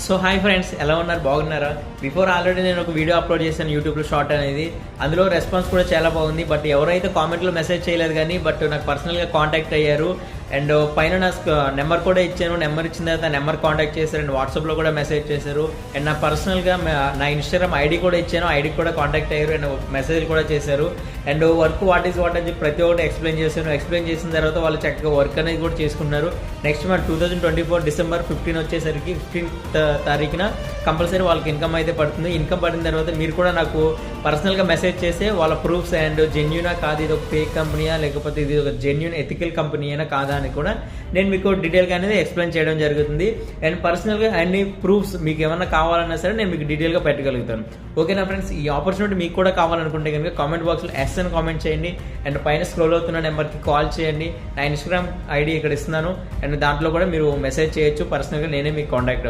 So hi friends, ఎలా ఉన్నారు? బాగున్నారా? బిఫోర్ ఆల్రెడీ నేను ఒక వీడియో అప్లోడ్ చేశాను యూట్యూబ్లో, షార్ట్ అనేది. అందులో రెస్పాన్స్ కూడా చాలా బాగుంది. బట్ ఎవరైతే కామెంట్లో మెసేజ్ చేయలేదు కానీ నాకు పర్సనల్గా కాంటాక్ట్ అయ్యారు. అండ్ పైన నా నెంబర్ కూడా ఇచ్చాను. నెంబర్ ఇచ్చిన తర్వాత నెంబర్ కాంటాక్ట్ చేశారు అండ్ వాట్సాప్లో కూడా మెసేజ్ చేశారు. అండ్ నా పర్సనల్గా నా ఇన్స్టాగ్రామ్ ఐడి కూడా ఇచ్చాను. ఐడికి కూడా కాంటాక్ట్ అయ్యారు అండ్ మెసేజ్ కూడా చేశారు. And work what is what అని చెప్పి ప్రతి ఒక్కటి ఎక్స్ప్లెయిన్ చేశాను. ఎక్స్ప్లెయిన్ చేసిన తర్వాత వాళ్ళు చక్కగా వర్క్ అనేది కూడా చేసుకున్నారు. నెక్స్ట్ మన 2024 డిసెంబర్ 15 వచ్చేసరికి 15th తారీఖున కంపల్సరీ వాళ్ళకి ఇన్కమ్ అయితే పడుతుంది. ఇన్కమ్ పడిన తర్వాత మీరు కూడా నాకు పర్సనల్గా మెసేజ్ చేస్తే వాళ్ళ ప్రూఫ్స్ అండ్ జెన్యూనా కాదు, ఇది ఒక ఫేక్ కంపెనీయా లేకపోతే ఇది ఒక జెన్యూన్ ఎథికల్ కంపెనీ అయినా కాదా అని కూడా నేను మీకు డీటెయిల్గా అనేది ఎక్స్ప్లెయిన్ చేయడం జరుగుతుంది. అండ్ పర్సనల్గా అన్ని ప్రూఫ్స్ మీకు ఏమన్నా కావాలన్నా సరే నేను మీకు డీటెయిల్గా పెట్టగలుగుతాను. ఓకేనా ఫ్రెండ్స్? ఈ ఆపర్చునిటీ మీకు కూడా కావాలనుకుంటే కనుక కామెంట్ బాక్స్లో ఎస్ అని కామెంట్ చేయండి. అండ్ పైన స్క్రోల్ అవుతున్న నెంబర్కి కాల్ చేయండి. నా ఇన్స్టాగ్రామ్ ఐడి ఇక్కడ ఇస్తున్నాను అండ్ దాంట్లో కూడా మీరు మెసేజ్ చేయొచ్చు. పర్సనల్గా నేనే మీకు కాంటాక్ట్